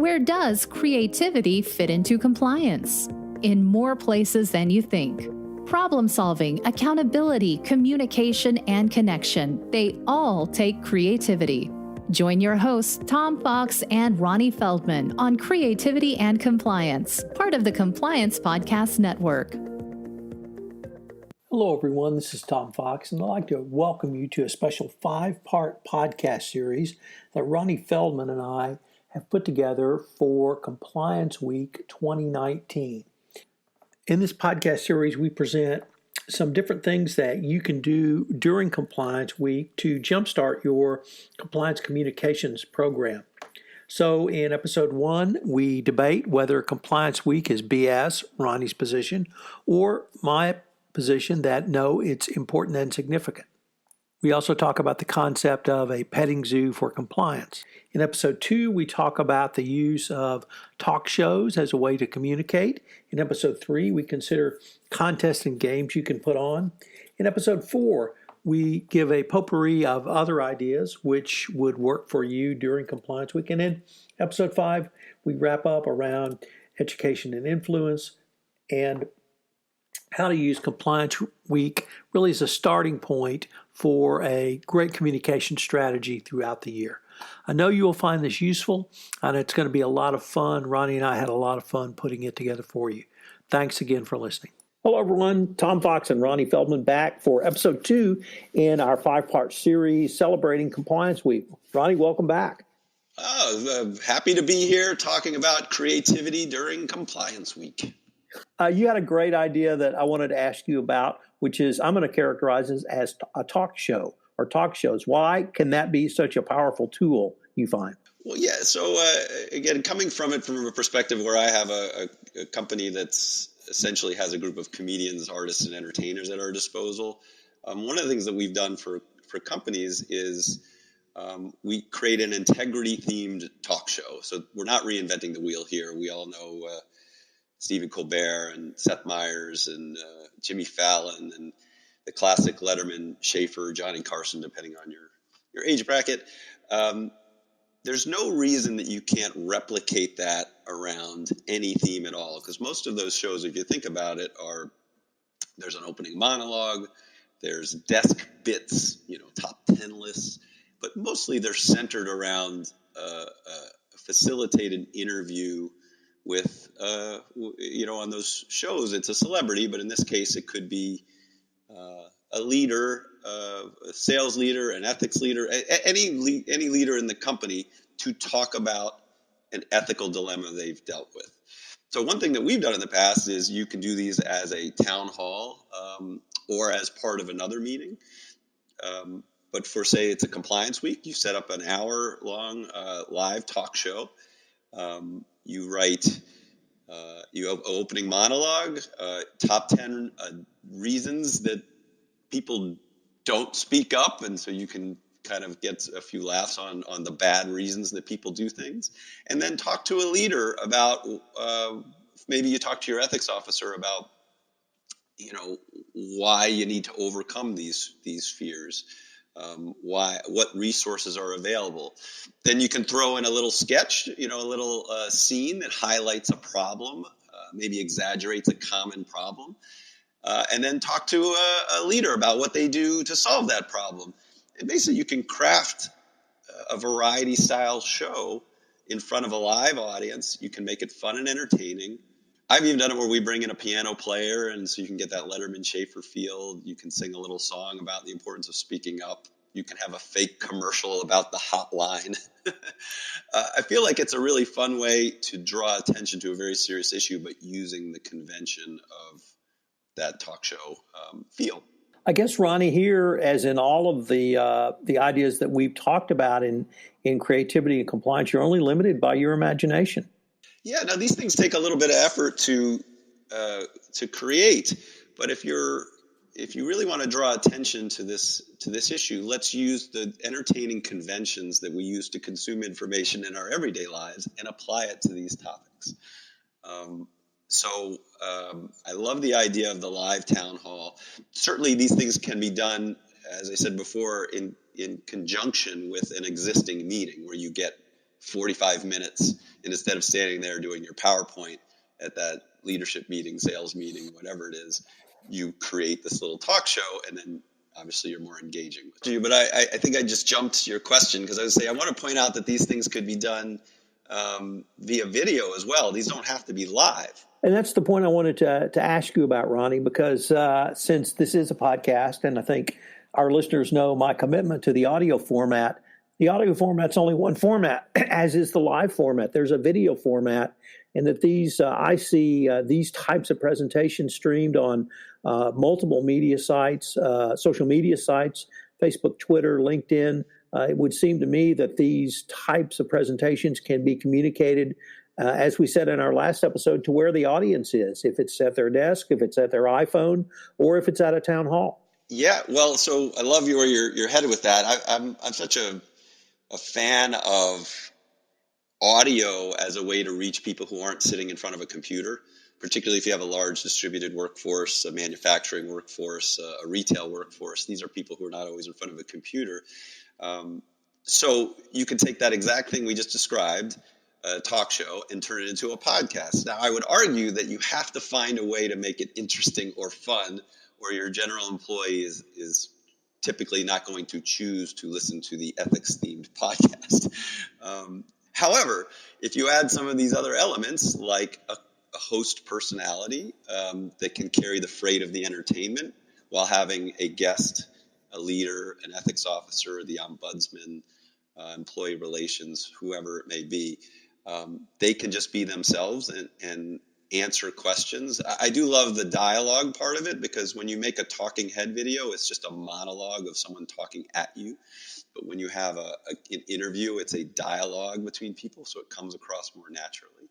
Where does creativity fit into compliance? In more places than you think. Problem solving, accountability, communication, and connection, they all take creativity. Join your hosts, Tom Fox and Ronnie Feldman, on Creativity and Compliance, part of the Compliance Podcast Network. Hello, everyone. This is Tom Fox, and I'd like to welcome you to a special 5-part podcast series that Ronnie Feldman and I have put together for Compliance Week 2019. In this podcast series, we present some different things that you can do during Compliance Week to jumpstart your compliance communications program. So in episode 1, we debate whether Compliance Week is BS, Ronnie's position, or my position that no, it's important and significant. We also talk about the concept of a petting zoo for compliance. In episode 2, we talk about the use of talk shows as a way to communicate. In episode 3, we consider contests and games you can put on. In episode 4, we give a potpourri of other ideas which would work for you during Compliance Week. And in episode 5, we wrap up around education and influence and how to use Compliance Week really as a starting point for a great communication strategy throughout the year. I know you will find this useful, and it's going to be a lot of fun. Ronnie and I had a lot of fun putting it together for you. Thanks again for listening. Hello, everyone. Tom Fox and Ronnie Feldman back for episode 2 in our 5-part series celebrating Compliance Week. Ronnie, welcome back. Happy to be here talking about creativity during Compliance Week. You had a great idea that I wanted to ask you about, which is I'm going to characterize it as a talk show or talk shows. Why can that be such a powerful tool, you find? Well, yeah. So again, coming from it from a perspective where I have a company that's essentially has a group of comedians, artists, and entertainers at our disposal. One of the things that we've done for companies is we create an integrity-themed talk show. So we're not reinventing the wheel here. We all know Stephen Colbert and Seth Meyers and Jimmy Fallon and the classic Letterman, Schaefer, Johnny Carson, depending on your age bracket. There's no reason that you can't replicate that around any theme at all, because most of those shows, if you think about it, there's an opening monologue, there's desk bits, top 10 lists, but mostly they're centered around a facilitated interview with, on those shows, it's a celebrity, but in this case, it could be a leader, a sales leader, an ethics leader, any leader in the company to talk about an ethical dilemma they've dealt with. So one thing that we've done in the past is you can do these as a town hall or as part of another meeting. But for, say, it's a Compliance Week, you set up an hour-long live talk show. You write, you have an opening monologue, top 10 reasons that people don't speak up, and so you can kind of get a few laughs on the bad reasons that people do things. And then talk to a leader about, maybe you talk to your ethics officer about, why you need to overcome these fears. What resources are available. Then you can throw in a little sketch, a little scene that highlights a problem, maybe exaggerates a common problem, and then talk to a leader about what they do to solve that problem. And basically you can craft a variety style show in front of a live audience. You can make it fun and entertaining. I've even done it where we bring in a piano player, and so you can get that Letterman Schaefer feel. You can sing a little song about the importance of speaking up. You can have a fake commercial about the hotline. I feel like it's a really fun way to draw attention to a very serious issue, but using the convention of that talk show feel. I guess, Ronnie, here, as in all of the ideas that we've talked about in creativity and compliance, you're only limited by your imagination. Yeah, now these things take a little bit of effort to create, but if you really want to draw attention to this issue, let's use the entertaining conventions that we use to consume information in our everyday lives and apply it to these topics. I love the idea of the live town hall. Certainly, these things can be done, as I said before, in conjunction with an existing meeting where you get 45 minutes And instead of standing there doing your PowerPoint at that leadership meeting, sales meeting, whatever it is, you create this little talk show, and then obviously you're more engaging with you. But I think I just jumped to your question, because I would say I want to point out that these things could be done via video as well. These don't have to be live. And that's the point I wanted to ask you about, Ronnie, because since this is a podcast, and I think our listeners know my commitment to the audio format's only one format, as is the live format. There's a video format, and that I see these types of presentations streamed on multiple media sites, social media sites, Facebook, Twitter, LinkedIn. It would seem to me that these types of presentations can be communicated, as we said in our last episode, to where the audience is, if it's at their desk, if it's at their iPhone, or if it's at a town hall. Yeah, well, so I love where you're headed with that. I'm such a fan of audio as a way to reach people who aren't sitting in front of a computer, particularly if you have a large distributed workforce, a manufacturing workforce, a retail workforce. These are people who are not always in front of a computer. So you can take that exact thing we just described, a talk show, and turn it into a podcast. Now, I would argue that you have to find a way to make it interesting or fun, where your general employee is typically not going to choose to listen to the ethics-themed podcast. However, if you add some of these other elements, like a host personality that can carry the freight of the entertainment while having a guest, a leader, an ethics officer, the ombudsman, employee relations, whoever it may be, they can just be themselves and answer questions. I do love the dialogue part of it, because when you make a talking head video, it's just a monologue of someone talking at you. But when you have an interview, it's a dialogue between people, so it comes across more naturally.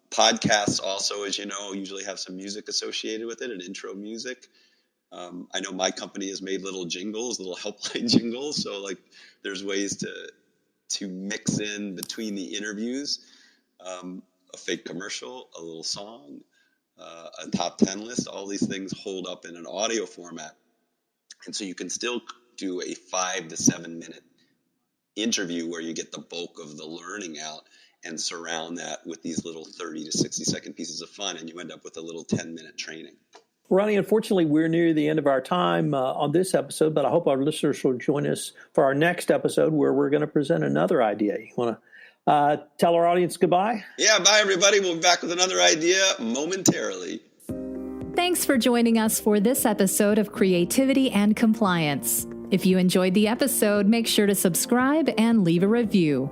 Podcasts also, as you know, usually have some music associated with it, an intro music. I know my company has made little jingles, little helpline jingles. So like there's ways to mix in between the interviews, a fake commercial, a little song, a top 10 list. All these things hold up in an audio format. And so you can still do a 5 to 7 minute interview where you get the bulk of the learning out, and surround that with these little 30 to 60 second pieces of fun, and you end up with a little 10-minute training. Ronnie, unfortunately, we're near the end of our time on this episode, but I hope our listeners will join us for our next episode, where we're going to present another idea. You want to tell our audience goodbye? Yeah, bye, everybody. We'll be back with another idea momentarily. Thanks for joining us for this episode of Creativity and Compliance. If you enjoyed the episode, make sure to subscribe and leave a review.